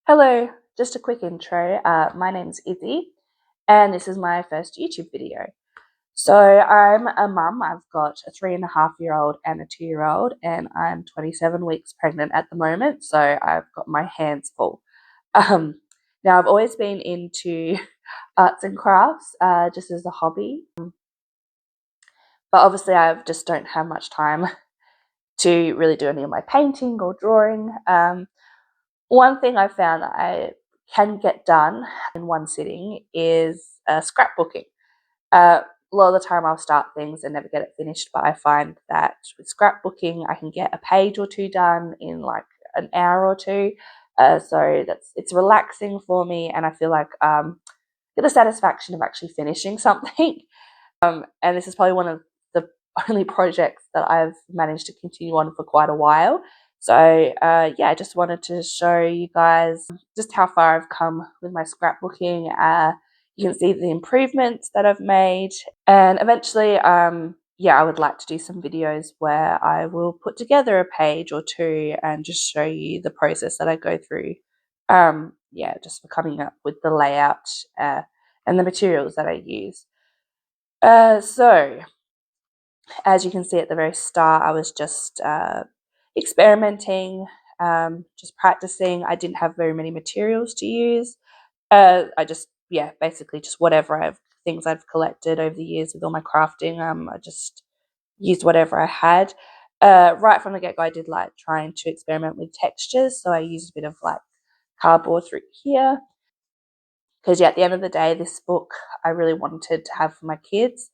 Hello, just a quick intro. My name's Izzy, and this is my first YouTube video. So I'm a mum. I've got a 3.5-year-old and a 2-year-old, and I'm 27 weeks pregnant at the moment. So I've got my hands full. Um, Now I've always been into arts and crafts, just as a hobby, but obviously I just don't have much time to really do any of my painting or drawing. One thing I found that I can get done in one sitting is scrapbooking. A lot of the time I'll start things and never get it finished, but I find that with scrapbooking I can get a page or two done in like an hour or two. So it's relaxing for me, and I feel like get the satisfaction of actually finishing something. And this is probably one of the only projects that I've managed to continue on for quite a while. So yeah, I just wanted to show you guys just how far I've come with my scrapbooking. You can see the improvements that I've made, and eventually, yeah, I would like to do some videos where I will put together a page or two and just show you the process that I go through. Yeah, just for coming up with the layout and the materials that I use. So, as you can see at the very start, I was just experimenting, just practicing. I didn't have very many materials to use. I just, yeah, basically just whatever things I've collected over the years with all my crafting. I just used whatever I had. Right from the get-go, I did like trying to experiment with textures. So I used a bit of like cardboard through here. Because yeah, at the end of the day, this book I really wanted to have for my kids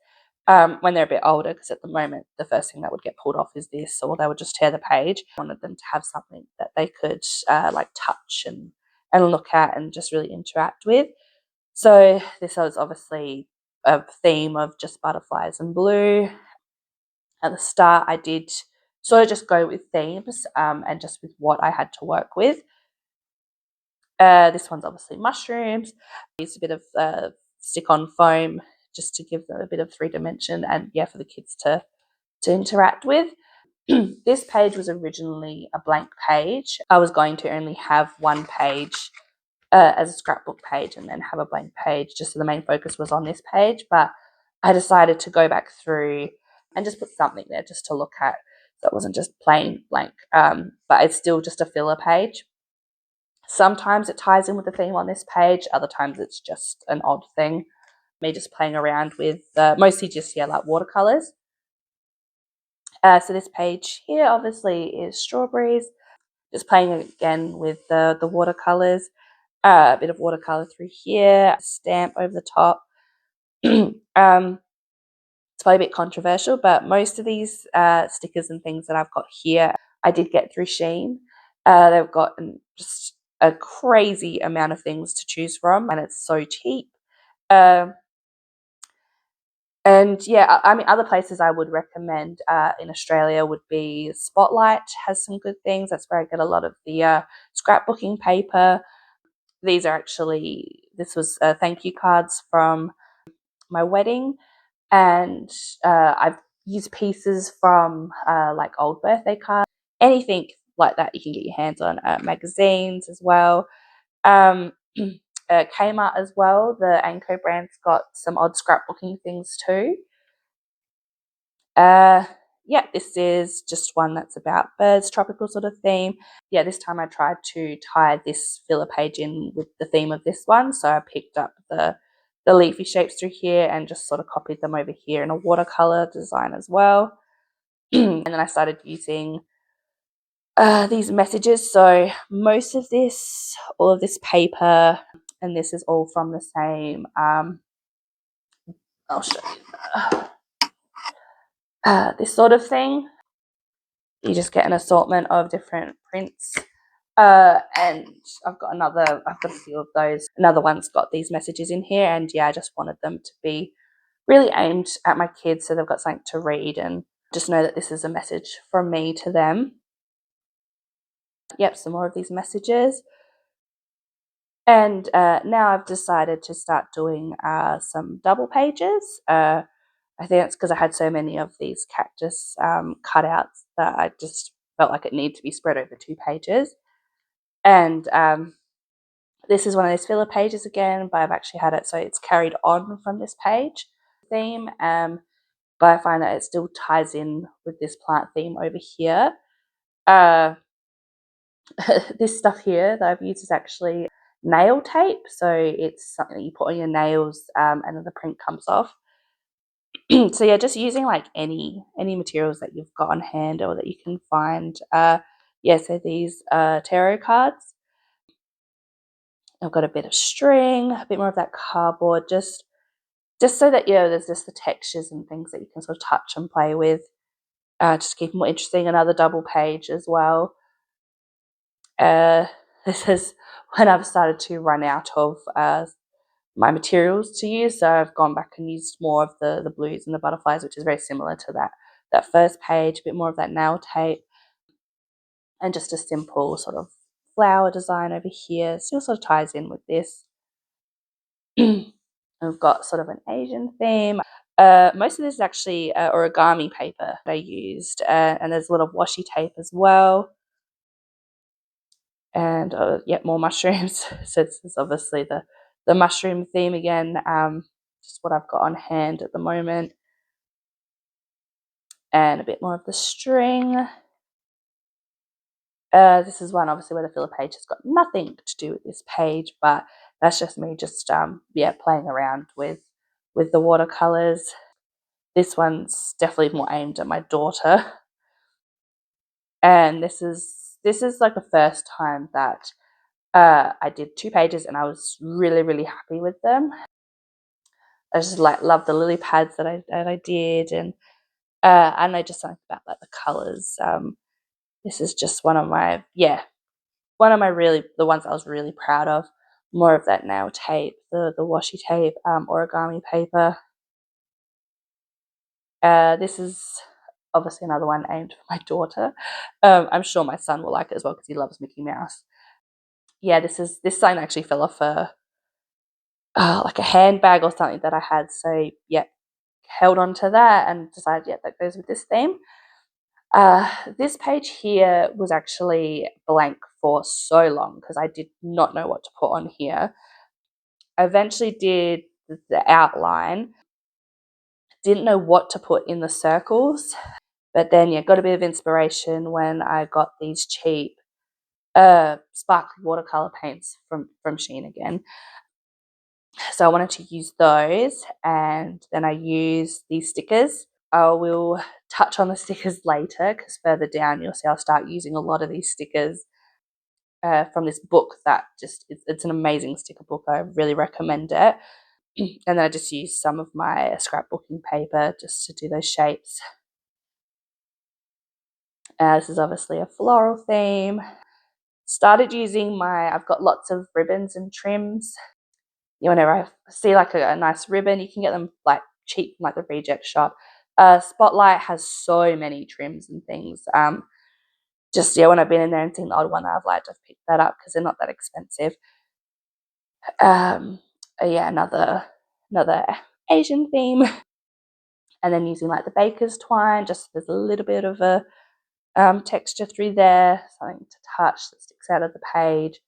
when they're a bit older, because at the moment the first thing that would get pulled off is this, or they would just tear the page. I wanted them to have something that they could like touch and look at and just really interact with. So this was obviously a theme of just butterflies and blue. At the start, I did sort of just go with themes and just with what I had to work with. This one's obviously mushrooms. I used a bit of stick-on foam just to give them a bit of 3 dimension, and yeah, for the kids to interact with. This page was originally a blank page. I was going to only have one page as a scrapbook page and then have a blank page, just so the main focus was on this page, but I decided to go back through and just put something there just to look at, so it wasn't just plain blank, but it's still just a filler page. Sometimes it ties in with the theme on this page, other times it's just an odd thing. Me just playing around with mostly just, yeah, like watercolors. So this page here obviously is strawberries. Just playing again with the watercolors. A bit of watercolor through here, a stamp over the top. It's probably a bit controversial, but most of these stickers and things that I've got here, I did get through Shein. They've got just a crazy amount of things to choose from, and it's so cheap. And yeah, I mean, other places I would recommend in Australia would be Spotlight, has some good things. That's where I get a lot of the scrapbooking paper. These are actually, this was thank you cards from my wedding, and I've used pieces from like old birthday cards, anything like that you can get your hands on. Magazines as well. Kmart as well. The Anko brand's got some odd scrapbooking things too. Yeah, this is just one that's about birds, tropical sort of theme. Yeah, this time I tried to tie this filler page in with the theme of this one. So I picked up the leafy shapes through here and just sort of copied them over here in a watercolor design as well. And then I started using these messages. So most of this, all of this paper, and this is all from the same, I'll show you, this sort of thing. You just get an assortment of different prints. And I've got a few of those. Another one's got these messages in here, and yeah, I just wanted them to be really aimed at my kids, so they've got something to read and just know that this is a message from me to them. Yep, some more of these messages. And now I've decided to start doing some double pages. I think it's because I had so many of these cactus cutouts that I just felt like it needed to be spread over 2 pages. And This is one of those filler pages again, but I've actually had it so it's carried on from this page theme, but I find that it still ties in with this plant theme over here. This stuff here that I've used is actually nail tape, so it's something that you put on your nails, and then the print comes off. So yeah, just using like any materials that you've got on hand or that you can find. Yeah, so these tarot cards. I've got a bit of string, a bit more of that cardboard, just so that, you know, there's just the textures and things that you can sort of touch and play with, just keep it more interesting. Another double page as well. This is when I've started to run out of my materials to use, so I've gone back and used more of the blues and the butterflies, which is very similar to that first page, a bit more of that nail tape, and just a simple sort of flower design over here. Still sort of ties in with this. I've got sort of an Asian theme. Most of this is actually origami paper that I used, and there's a lot of washi tape as well. And yet more mushrooms. So this is obviously the mushroom theme again, just what I've got on hand at the moment. And a bit more of the string. This is one obviously where the filler page has got nothing to do with this page, but that's just me just playing around with the watercolors. This one's definitely more aimed at my daughter, and this is like the first time that I did 2 pages and I was really happy with them. I just love the lily pads that I did, and I just something about like the colors. This is just one of my really, the ones I was really proud of. More of that nail tape, the washi tape, origami paper. This is obviously another one aimed for my daughter. I'm sure my son will like it as well because he loves Mickey Mouse. Yeah, this sign actually fell off like a handbag or something that I had. So yeah, held on to that and decided, yeah, that goes with this theme. This page here was actually blank for so long because I did not know what to put on here. I eventually did the outline, didn't know what to put in the circles, but then yeah, got a bit of inspiration when I got these cheap sparkly watercolor paints from Shein again. So I wanted to use those, and then I used these stickers. I will touch on the stickers later because further down you'll see I'll start using a lot of these stickers from this book that it's an amazing sticker book. I really recommend it. And then I just used some of my scrapbooking paper just to do those shapes. This is obviously a floral theme. Started using I've got lots of ribbons and trims. Whenever I see like a nice ribbon, you can get them like cheap from like the reject shop. Spotlight has so many trims and things. Just when I've been in there and seen the odd one that I've liked, I've picked that up because they're not that expensive. Yeah, another Asian theme, and then using like the baker's twine, just so there's a little bit of a texture through there, something to touch that sticks out of the page.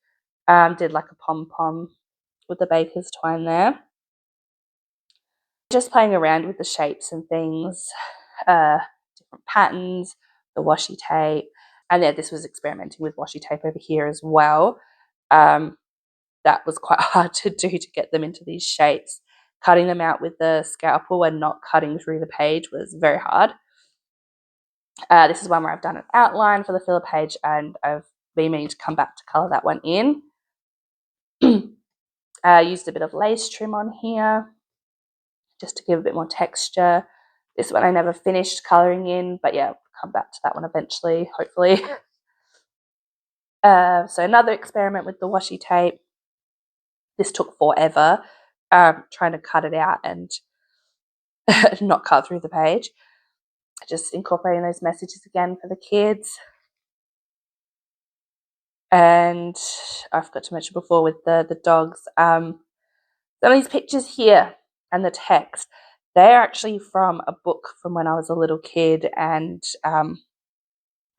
Did like a pom-pom with the baker's twine there. Just playing around with the shapes and things, different patterns, the washi tape, and yeah, this was experimenting with washi tape over here as well. That was quite hard to do to get them into these shapes. Cutting them out with the scalpel and not cutting through the page was very hard. This is one where I've done an outline for the filler page, and I've been meaning to come back to colour that one in. Used a bit of lace trim on here just to give a bit more texture. This one I never finished colouring in, but yeah, I'll come back to that one eventually, hopefully. So another experiment with the washi tape. This took forever, trying to cut it out and not cut through the page. Just incorporating those messages again for the kids. And I forgot to mention before with the dogs, some of these pictures here and the text, they're actually from a book from when I was a little kid, and I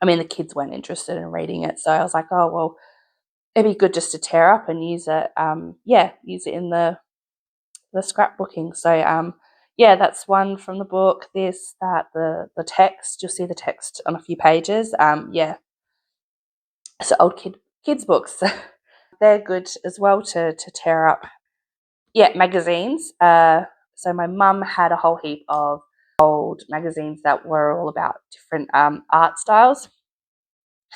mean the kids weren't interested in reading it, so I was like, oh well, it'd be good just to tear up and use it. Use it in the scrapbooking. So yeah, that's one from the book. There's the text. You'll see the text on a few pages. Yeah, so old kids books. They're good as well to tear up. Yeah, magazines. So my mum had a whole heap of old magazines that were all about different art styles.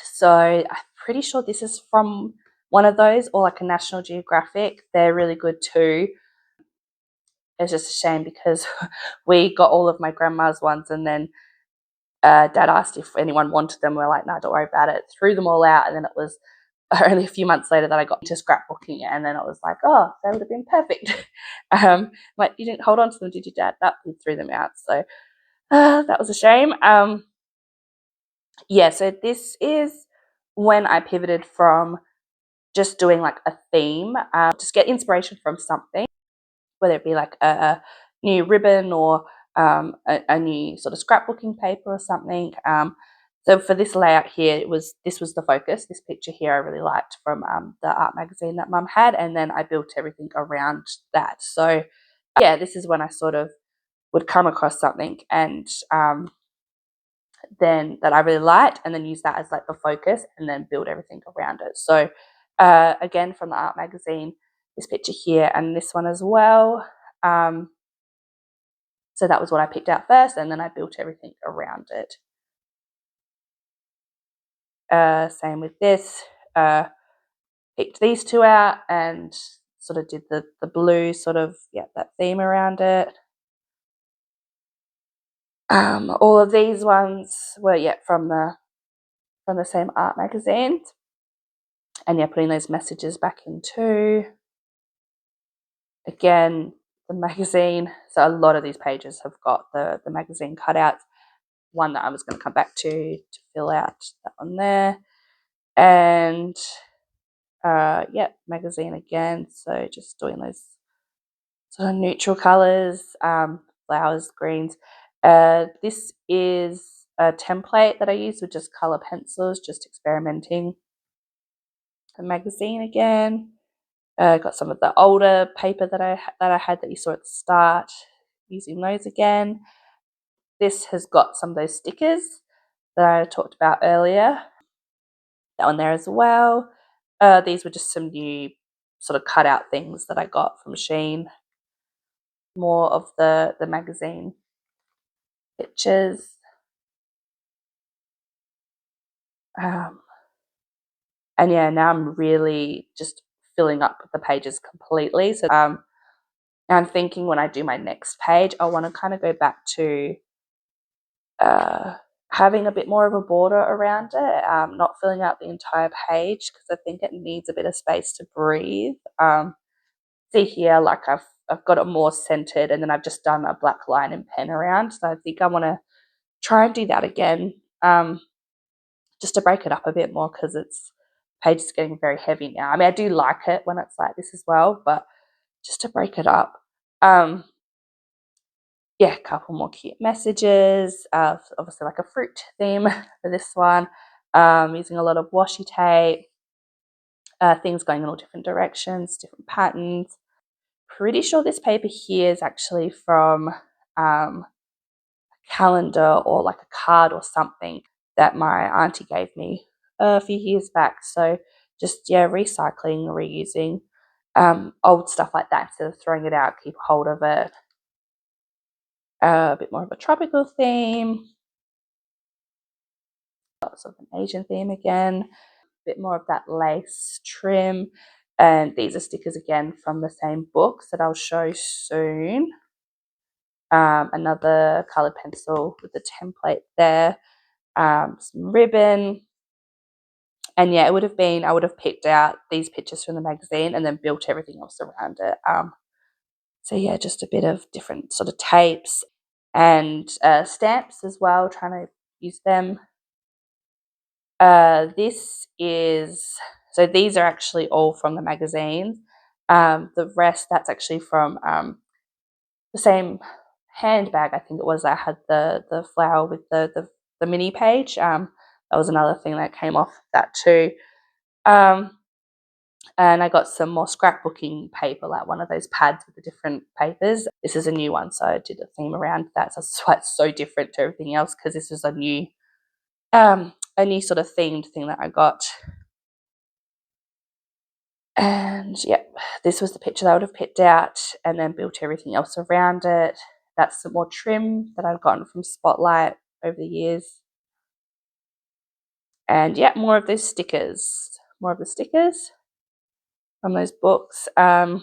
So I'm pretty sure this is from one of those, or like a National Geographic. They're really good too. It's just a shame because we got all of my grandma's ones, and then Dad asked if anyone wanted them. We're like, no, don't worry about it. Threw them all out, and then it was only a few months later that I got into scrapbooking, and then it was like, oh, that would have been perfect. Like, you didn't hold on to them, did you, Dad? That we threw them out, so that was a shame. Yeah, so this is when I pivoted from just doing like a theme, just get inspiration from something, whether it be like a new ribbon or a new sort of scrapbooking paper or something. So for this layout here, this was the focus. This picture here I really liked from the art magazine that Mum had, and then I built everything around that. So yeah, this is when I sort of would come across something and then that I really liked, and then use that as like the focus, and then build everything around it. So again, from the art magazine, this picture here and this one as well. So that was what I picked out first, and then I built everything around it. Same with this. Picked these two out and sort of did the blue sort of, yeah, that theme around it. All of these ones were, yeah, from the same art magazine. And yeah, putting those messages back in too. Again, the magazine. So a lot of these pages have got the magazine cutouts. One that I was going to come back to fill out, that one there. And yeah, magazine again. So just doing those sort of neutral colors, flowers, greens. This is a template that I use with just color pencils, just experimenting. The magazine again. Got some of the older paper that I had that you saw at the start, using those again. This has got some of those stickers that I talked about earlier. That one there as well. These were just some new sort of cutout things that I got from Shein. More of the magazine pictures. And yeah, now I'm really just filling up the pages completely. So I'm thinking when I do my next page, I want to kind of go back to having a bit more of a border around it, not filling out the entire page, because I think it needs a bit of space to breathe. See here, like I've got it more centered, and then I've just done a black line and pen around. So I think I want to try and do that again, just to break it up a bit more, because it's page is getting very heavy now. I mean, I do like it when it's like this as well, but just to break it up. Yeah, a couple more cute messages. Obviously, like a fruit theme for this one. Using a lot of washi tape. Things going in all different directions, different patterns. Pretty sure this paper here is actually from a calendar or like a card or something that my auntie gave me a few years back. So just, yeah, recycling, reusing old stuff like that instead of throwing it out, keep hold of it. A bit more of a tropical theme. Lots of an Asian theme again. A bit more of that lace trim. And these are stickers again from the same books that I'll show soon. Another coloured pencil with the template there. Some ribbon. And yeah, I would have picked out these pictures from the magazine and then built everything else around it. So yeah, just a bit of different sort of tapes and stamps as well, trying to use them. So these are actually all from the magazines. The rest, that's actually from the same handbag, I think it was. I had the flower with the mini page. That was another thing that came off that too. And I got some more scrapbooking paper, like one of those pads with the different papers. This is a new one, so I did a theme around that. So it's quite so different to everything else because this is a new sort of themed thing that I got. And yeah, this was the picture that I would have picked out and then built everything else around it. That's some more trim that I've gotten from Spotlight over the years. And yeah, more of those stickers, more of the stickers from those books. And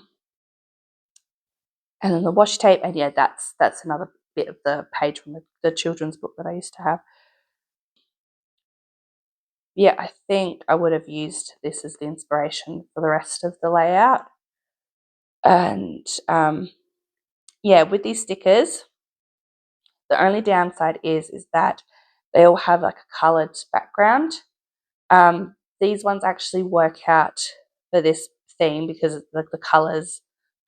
then the washi tape. And yeah, that's another bit of the page from the children's book that I used to have. Yeah, I think I would have used this as the inspiration for the rest of the layout. And yeah, with these stickers, the only downside is that they all have like a coloured background. These ones actually work out for this theme because like the colours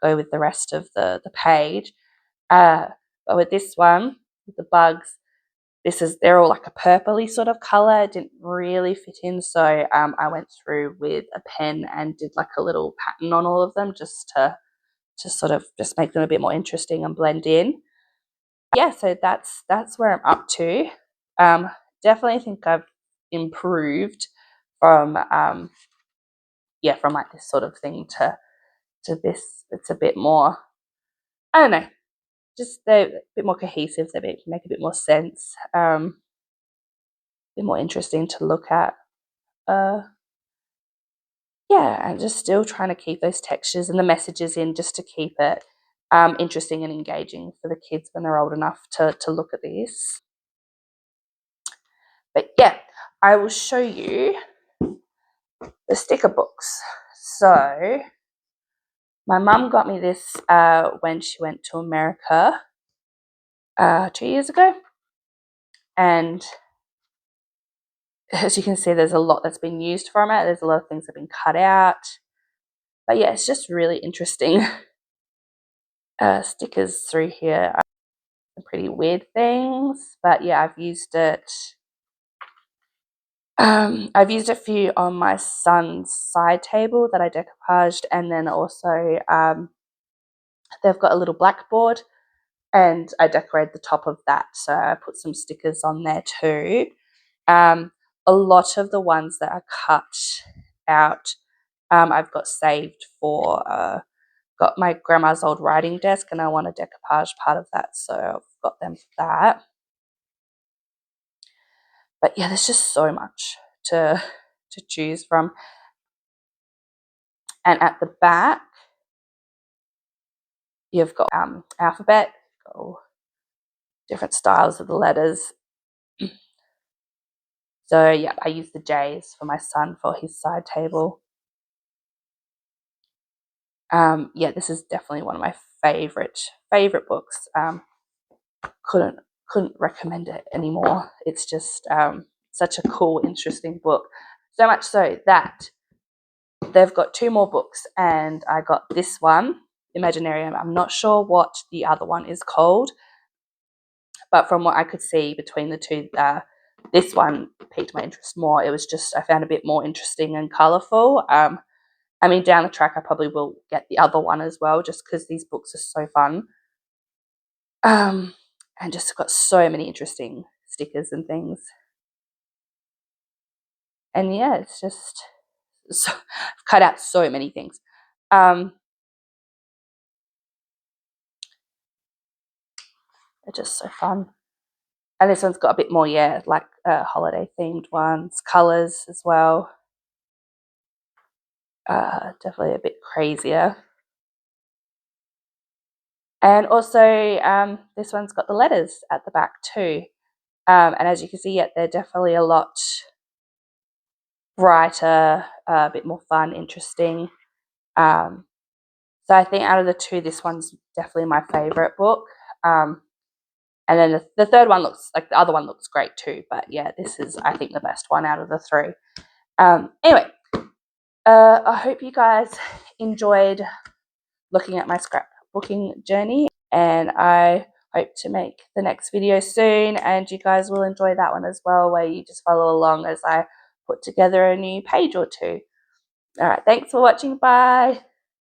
go with the rest of the page. But with this one, with the bugs, they're all like a purpley sort of colour. It didn't really fit in, so I went through with a pen and did like a little pattern on all of them just to sort of just make them a bit more interesting and blend in. Yeah, so that's where I'm up to. Definitely think I've improved from from like this sort of thing to this. It's a bit more, I don't know, just they're a bit more cohesive. They make a bit more sense. A bit more interesting to look at. Yeah, and just still trying to keep those textures and the messages in just to keep it interesting and engaging for the kids when they're old enough to look at this. But yeah, I will show you the sticker books. So my mum got me this when she went to America 2 years ago. And as you can see, there's a lot that's been used from it. There's a lot of things that have been cut out. But yeah, it's just really interesting stickers through here. Some pretty weird things. But yeah, I've used it. I've used a few on my son's side table that I decoupaged, and then also they've got a little blackboard and I decorated the top of that. So I put some stickers on there too. A lot of the ones that are cut out, I've got saved for, got my grandma's old writing desk and I want to decoupage part of that. So I've got them for that. But yeah, there's just so much to choose from. And at the back, you've got alphabet, different styles of the letters. So yeah, I use the J's for my son for his side table. Yeah, this is definitely one of my favorite books. Couldn't recommend it anymore. It's just such a cool, interesting book. So much so that they've got 2 more books, and I got this one, Imaginarium. I'm not sure what the other one is called, but from what I could see between the two, this one piqued my interest more. It was just, I found a bit more interesting and colourful. I mean, down the track, I probably will get the other one as well, just because these books are so fun. And just got so many interesting stickers and things. And yeah, it's just, I've cut out so many things. They're just so fun. And this one's got a bit more, yeah, like holiday themed ones, colours as well. Definitely a bit crazier. And also, this one's got the letters at the back too. And as you can see, yeah, they're definitely a lot brighter, a bit more fun, interesting. So I think out of the 2, this one's definitely my favourite book. And then the third one looks like the other one looks great too. But yeah, this is, I think, the best one out of the 3. Anyway, I hope you guys enjoyed looking at my scrapbooking journey, and I hope to make the next video soon, and you guys will enjoy that one as well, where you just follow along as I put together a new page or 2. All right, thanks for watching. Bye.